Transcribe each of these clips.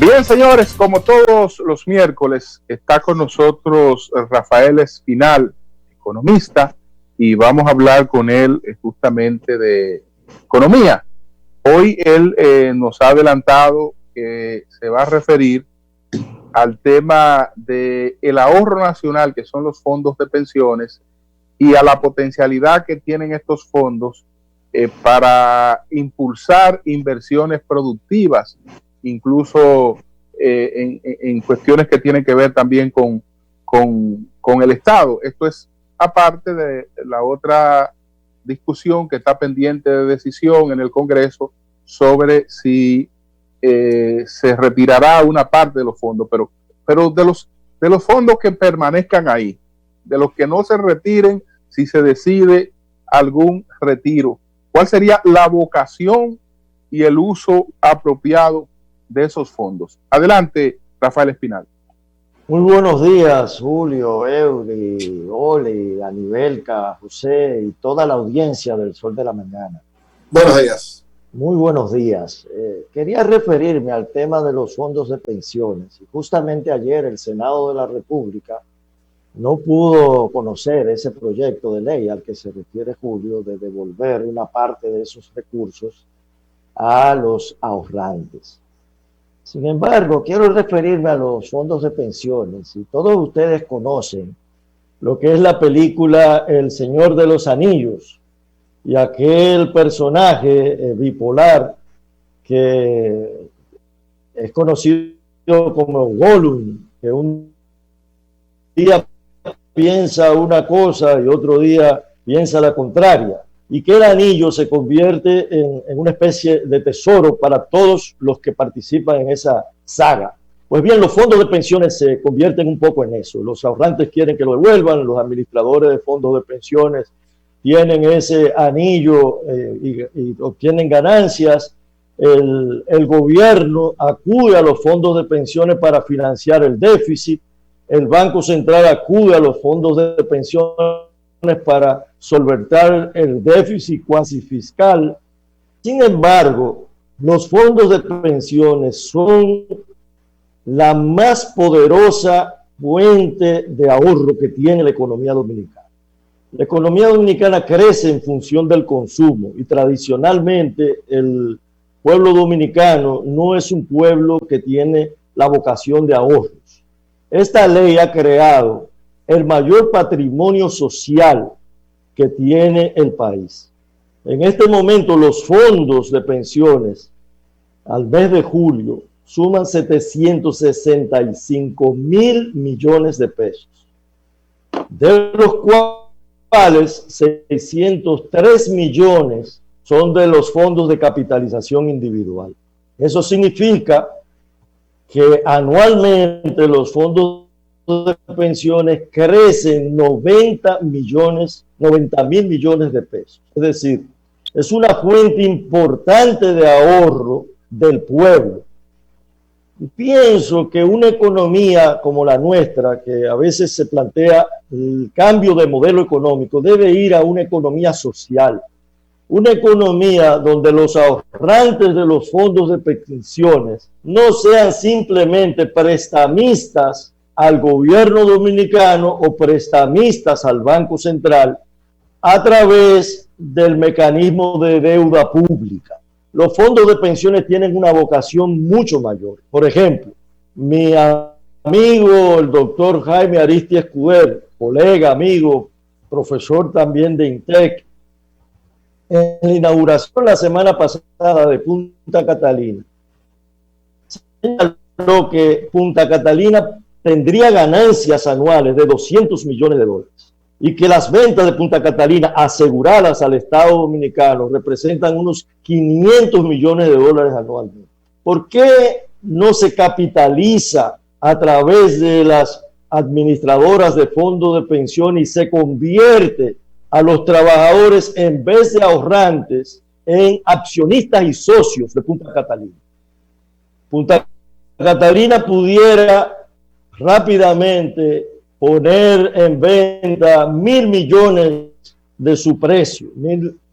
Bien, señores, como todos los miércoles, está con nosotros Rafael Espinal, economista, y vamos a hablar con él justamente de economía. Hoy él nos ha adelantado que se va a referir al tema del ahorro nacional, que son los fondos de pensiones, y a la potencialidad que tienen estos fondos para impulsar inversiones productivas, incluso en cuestiones que tienen que ver también con el Estado. Esto es aparte de la otra discusión que está pendiente de decisión en el Congreso sobre si se retirará una parte de los fondos, pero de los fondos que permanezcan ahí, de los que no se retiren si se decide algún retiro. ¿Cuál sería la vocación y el uso apropiado de esos fondos? Adelante, Rafael Espinal. Muy buenos días, Julio, Eury, Oli, Anibelca, José y toda la audiencia del Sol de la Mañana. Buenos días. Muy buenos días. Quería referirme al tema de los fondos de pensiones. Y justamente ayer el Senado de la República no pudo conocer ese proyecto de ley al que se refiere Julio de devolver una parte de esos recursos a los ahorrantes. Sin embargo, quiero referirme a los fondos de pensiones. Y todos ustedes conocen lo que es la película El Señor de los Anillos y aquel personaje bipolar que es conocido como Gollum, que un día piensa una cosa y otro día piensa la contraria, y que el anillo se convierte en una especie de tesoro para todos los que participan en esa saga. Pues bien, los fondos de pensiones se convierten un poco en eso. Los ahorrantes quieren que lo devuelvan, los administradores de fondos de pensiones tienen ese anillo y obtienen ganancias. El gobierno acude a los fondos de pensiones para financiar el déficit. El Banco Central acude a los fondos de pensiones para solventar el déficit cuasi fiscal. Sin embargo, los fondos de pensiones son la más poderosa fuente de ahorro que tiene la economía dominicana. La economía dominicana crece en función del consumo y tradicionalmente el pueblo dominicano no es un pueblo que tiene la vocación de ahorros. Esta ley ha creado el mayor patrimonio social que tiene el país. En este momento los fondos de pensiones al mes de julio suman 765 mil millones de pesos, de los cuales 603 millones son de los fondos de capitalización individual. Eso significa que anualmente los fondos de pensiones crecen 90 mil millones de pesos. Es decir, es una fuente importante de ahorro del pueblo. Y pienso que una economía como la nuestra, que a veces se plantea el cambio de modelo económico, debe ir a una economía social, una economía donde los ahorrantes de los fondos de pensiones no sean simplemente prestamistas al gobierno dominicano o prestamistas al Banco Central a través del mecanismo de deuda pública. Los fondos de pensiones tienen una vocación mucho mayor. Por ejemplo, mi amigo, el doctor Jaime Aristi Escudero, colega, amigo, profesor también de INTEC, en la inauguración la semana pasada de Punta Catalina, señaló que Punta Catalina tendría ganancias anuales de 200 millones de dólares y que las ventas de Punta Catalina aseguradas al Estado Dominicano representan unos 500 millones de dólares anualmente. ¿Por qué no se capitaliza a través de las administradoras de fondos de pensión y se convierte a los trabajadores, en vez de ahorrantes, en accionistas y socios de Punta Catalina? Punta Catalina pudiera rápidamente poner en venta 1.000 millones de su precio.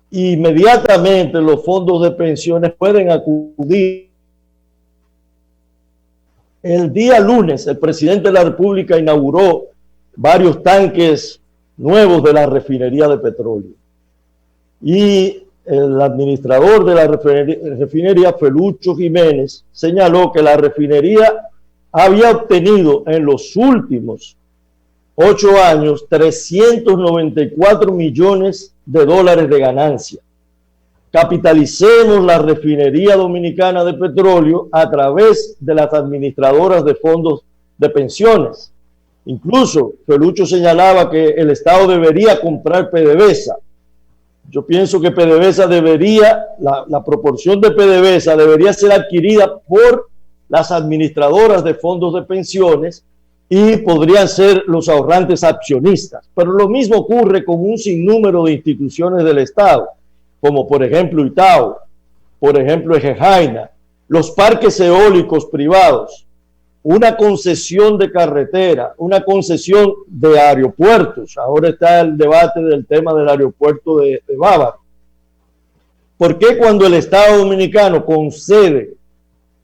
Inmediatamente los fondos de pensiones pueden acudir El día lunes, el presidente de la República inauguró varios tanques nuevos de la refinería de petróleo. Y el administrador de la refinería, Felucho Jiménez, señaló que la refinería había obtenido en los últimos 8 años 394 millones de dólares de ganancia. Capitalicemos la refinería dominicana de petróleo a través de las administradoras de fondos de pensiones. Incluso Felucho señalaba que el Estado debería comprar PDVSA. Yo pienso que PDVSA debería, la proporción de PDVSA debería ser adquirida por las administradoras de fondos de pensiones y podrían ser los ahorrantes accionistas. Pero lo mismo ocurre con un sinnúmero de instituciones del Estado, como por ejemplo Itao, por ejemplo Ejejaina, los parques eólicos privados, una concesión de carretera, una concesión de aeropuertos. Ahora está el debate del tema del aeropuerto de Bávaro. ¿Por qué cuando el Estado dominicano concede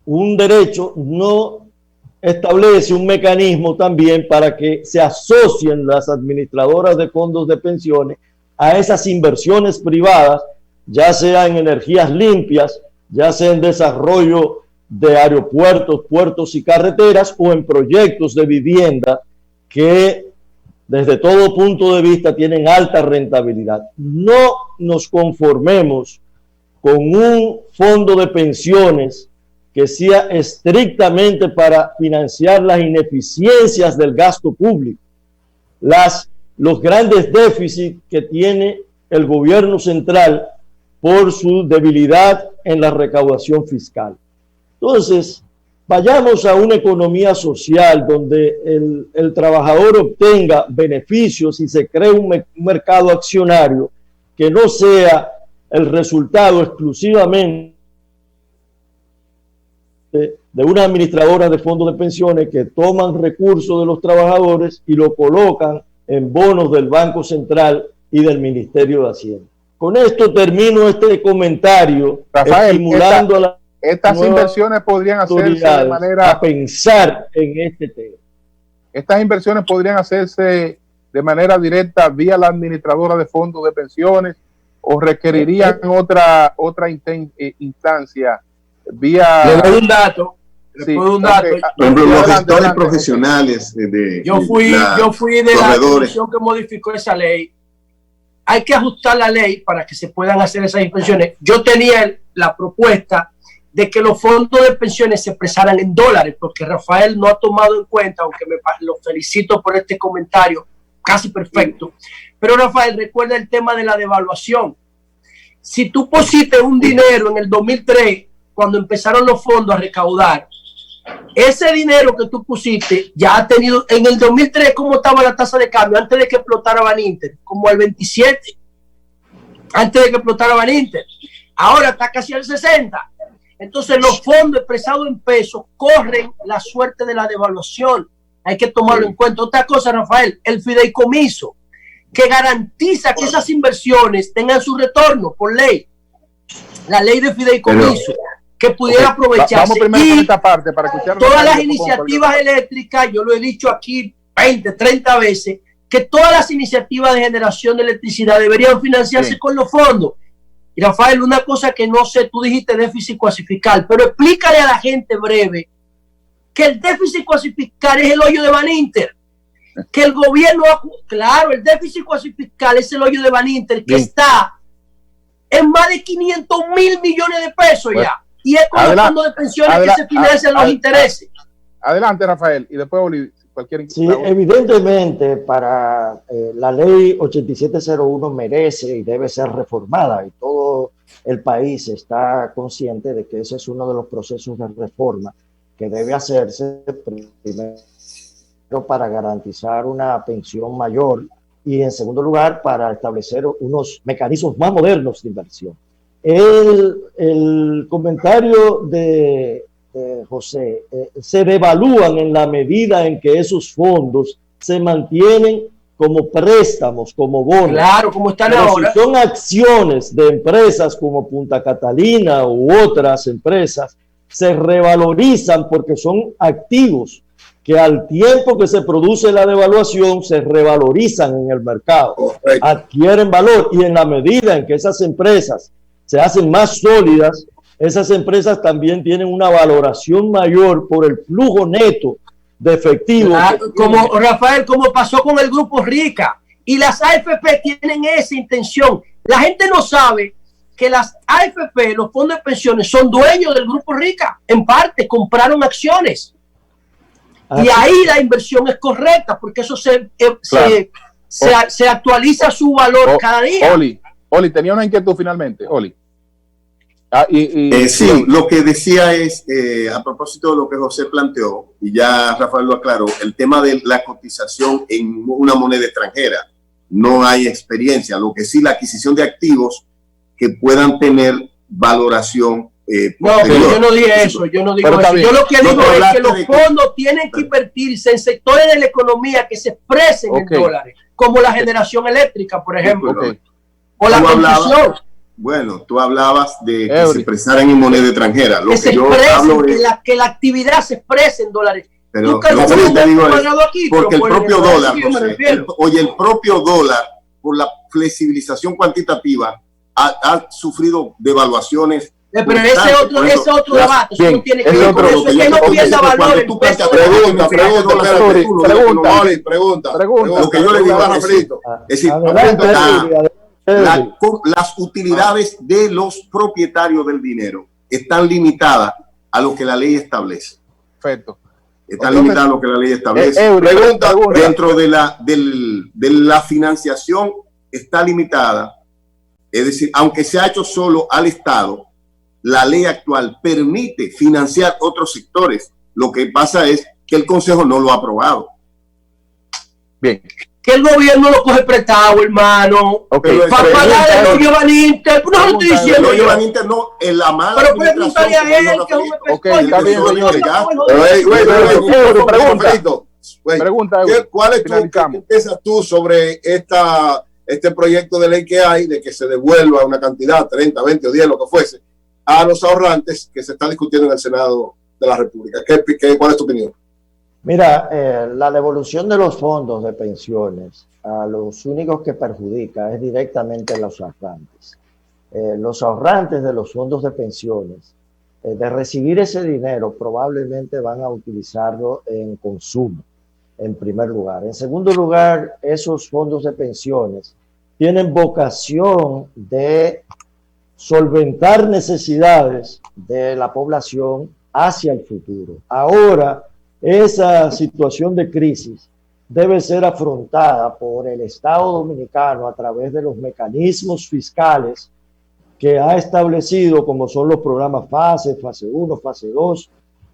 un derecho no establece un mecanismo también para que se asocien las administradoras de fondos de pensiones a esas inversiones privadas, ya sea en energías limpias, ya sea en desarrollo de aeropuertos, puertos y carreteras, o en proyectos de vivienda que desde todo punto de vista tienen alta rentabilidad? No nos conformemos con un fondo de pensiones que sea estrictamente para financiar las ineficiencias del gasto público, los grandes déficits que tiene el gobierno central por su debilidad en la recaudación fiscal. Entonces, vayamos a una economía social donde el trabajador obtenga beneficios y se cree un mercado accionario que no sea el resultado exclusivamente de una administradora de fondos de pensiones que toman recursos de los trabajadores y lo colocan en bonos del Banco Central y del Ministerio de Hacienda. Con esto termino este comentario, Rafael, estimulando estas inversiones podrían hacerse de manera a pensar en este tema. Estas inversiones podrían hacerse de manera directa vía la administradora de fondos de pensiones o requerirían otra instancia vía. Le doy un dato. Sí, un dato. Por ejemplo, los gestores profesionales yo fui de la comisión que modificó esa ley. Hay que ajustar la ley para que se puedan hacer esas inversiones. Yo tenía la propuesta de que los fondos de pensiones se expresaran en dólares, porque Rafael no ha tomado en cuenta, aunque lo felicito por este comentario casi perfecto. Pero Rafael, recuerda el tema de la devaluación. Si tú pusiste un dinero en el 2003, cuando empezaron los fondos a recaudar, ese dinero que tú pusiste ya ha tenido, en el 2003, ¿cómo estaba la tasa de cambio? Antes de que explotara Baninter, como al 27, antes de que explotara Baninter. Ahora está casi al 60. Entonces los fondos expresados en pesos corren la suerte de la devaluación. Hay que tomarlo en cuenta. Otra cosa, Rafael, el fideicomiso, que garantiza que esas inversiones tengan su retorno por ley. La ley de fideicomiso, que pudiera aprovecharse. Vamos primero con esta parte para escuchar todas las iniciativas eléctricas, yo lo he dicho aquí 20, 30 veces, que todas las iniciativas de generación de electricidad deberían financiarse con los fondos. Y Rafael, una cosa que no sé, tú dijiste déficit cuasificar, pero explícale a la gente breve que el déficit cuasificar es el hoyo de Baninter, que el gobierno, claro, el déficit cuasificar es el hoyo de Baninter, que está en más de 500,000 millones de pesos ya, y es con los fondos de pensiones que se financian los intereses. Adelante, Rafael, y después Bolivia. Sí, evidentemente para la ley 8701 merece y debe ser reformada, y todo el país está consciente de que ese es uno de los procesos de reforma que debe hacerse primero para garantizar una pensión mayor y en segundo lugar para establecer unos mecanismos más modernos de inversión. El comentario de José, se devalúan en la medida en que esos fondos se mantienen como préstamos, como bonos. Claro, como están ahora. Si son acciones de empresas como Punta Catalina u otras empresas, se revalorizan porque son activos que al tiempo que se produce la devaluación se revalorizan en el mercado, adquieren valor, y en la medida en que esas empresas se hacen más sólidas, esas empresas también tienen una valoración mayor por el flujo neto de efectivo. Como Rafael, como pasó con el Grupo Rica, y las AFP tienen esa intención. La gente no sabe que las AFP, los fondos de pensiones, son dueños del Grupo Rica, en parte compraron acciones. Y ahí la inversión es correcta, porque eso se actualiza su valor cada día. Oli, tenía una inquietud finalmente, Oli. Sí, lo que decía es, a propósito de lo que José planteó, y ya Rafael lo aclaró, el tema de la cotización en una moneda extranjera. No hay experiencia, lo que sí, la adquisición de activos que puedan tener valoración. No, pero yo no dije eso, yo no digo eso. Yo lo que digo es que los fondos tienen que invertirse en sectores de la economía que se expresen en dólares, como la generación eléctrica, por ejemplo, o la construcción. Bueno, tú hablabas de que se expresaran en moneda extranjera. Lo que yo hablo es que la actividad se exprese en dólares. Pero porque el propio dólar, el propio dólar, por la flexibilización cuantitativa, ha sufrido devaluaciones. Pero ese otro debate, eso no tiene que ver con eso, es que no pierda valor. Pregunta. Lo que yo le digo a Rafaelito, es decir, las utilidades de los propietarios del dinero están limitadas a lo que la ley establece. Perfecto. Está limitada a lo que la ley establece. Pregunta. Dentro de la financiación está limitada. Es decir, aunque se ha hecho solo al Estado, la ley actual permite financiar otros sectores. Lo que pasa es que el Consejo no lo ha aprobado. Bien. Que el gobierno lo coge prestado, hermano. Para pagar el hoyo Van Inter. No lo estoy diciendo. El hoyo Van Inter no, en la mala. Pero puede preguntarle a él que es un está bien, señores. Pregunta. ¿Cuál es qué piensas tú sobre este proyecto de ley que hay de que se devuelva una cantidad, 30, 20 o 10, lo que fuese, a los ahorrantes que se está discutiendo en el Senado de la República? ¿Cuál es tu opinión? Mira, la devolución de los fondos de pensiones a los únicos que perjudica es directamente a los ahorrantes. Los ahorrantes de los fondos de pensiones, de recibir ese dinero, probablemente van a utilizarlo en consumo, en primer lugar. En segundo lugar, esos fondos de pensiones tienen vocación de solventar necesidades de la población hacia el futuro. Ahora, esa situación de crisis debe ser afrontada por el Estado Dominicano a través de los mecanismos fiscales que ha establecido, como son los programas fase 1, fase 2,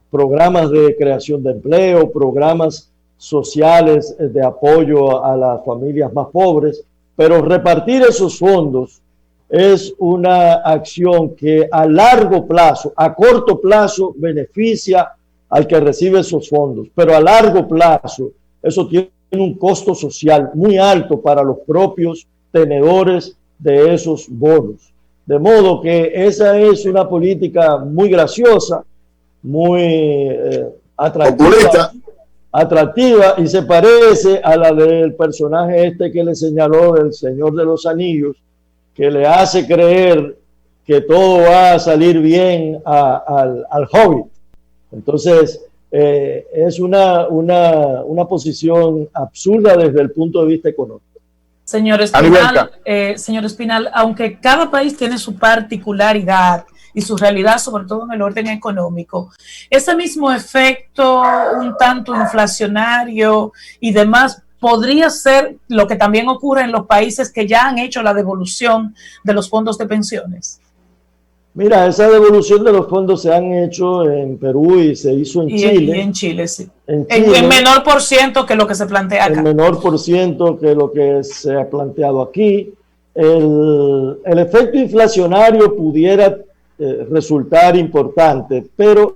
programas de creación de empleo, programas sociales de apoyo a las familias más pobres, pero repartir esos fondos es una acción que a largo plazo, a corto plazo, beneficia al que recibe esos fondos, pero a largo plazo eso tiene un costo social muy alto para los propios tenedores de esos bonos. De modo que esa es una política muy graciosa, muy atractiva, y se parece a la del personaje que le señaló del Señor de los Anillos, que le hace creer que todo va a salir bien al Hobbit. Entonces, es una posición absurda desde el punto de vista económico. Señor Espinal, aunque cada país tiene su particularidad y su realidad, sobre todo en el orden económico, ese mismo efecto un tanto inflacionario y demás podría ser lo que también ocurre en los países que ya han hecho la devolución de los fondos de pensiones. Mira, esa devolución de los fondos se han hecho en Perú y se hizo en Chile. Y en Chile, sí. En menor por ciento que lo que se plantea acá. En menor por ciento que lo que se ha planteado aquí. El efecto inflacionario pudiera resultar importante, pero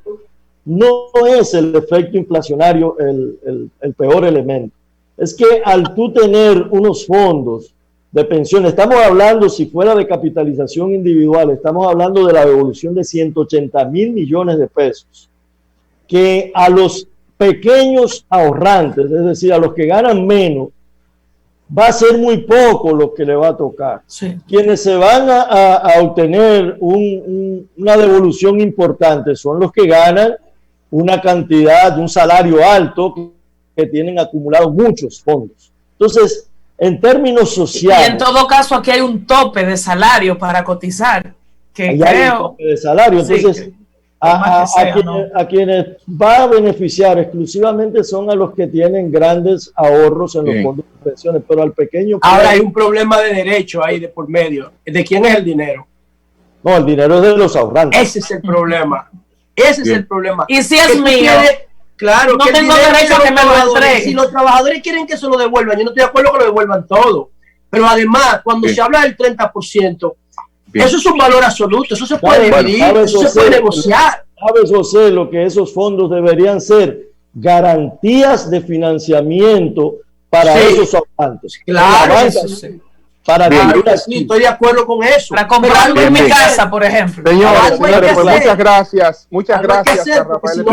no es el efecto inflacionario el peor elemento. Es que al tú tener unos fondos de pensiones. Estamos hablando, si fuera de capitalización individual, estamos hablando de la devolución de 180.000 millones de pesos, que a los pequeños ahorrantes, es decir, a los que ganan menos, va a ser muy poco lo que le va a tocar. Sí. Quienes se van a obtener una devolución importante son los que ganan una cantidad, un salario alto, que tienen acumulados muchos fondos. Entonces, en términos sociales... Y en todo caso, aquí hay un tope de salario para cotizar. Que hay creo... un tope de salario. Entonces, sí, a quienes va a beneficiar exclusivamente son a los que tienen grandes ahorros en los fondos de pensiones, pero al pequeño... Ahora hay un problema de derecho ahí de por medio. ¿De quién es el dinero? No, el dinero es de los ahorrantes. Ese es el problema. Ese es el problema. Y si es mío, claro, no tengo derecho a que me lo entreguen. Si los trabajadores quieren que se lo devuelvan, yo no estoy de acuerdo que lo devuelvan todo. Pero además, cuando se habla del 30%, eso es un valor absoluto, eso se puede dividir, eso se puede negociar. ¿Sabes, José, lo que esos fondos deberían ser? Garantías de financiamiento para esos ahorrantes. Claro, claro, sí, estoy de acuerdo con eso. Para comprarlo en mi casa, por ejemplo. Señores, pues muchas gracias. Muchas gracias a Rafael.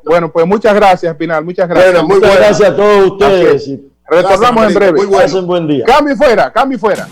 Bueno, pues muchas gracias, Espinal. Muchas gracias. Muchas gracias a todos ustedes. Retornamos en breve. Pasen buen día. Cambio fuera, cambio fuera.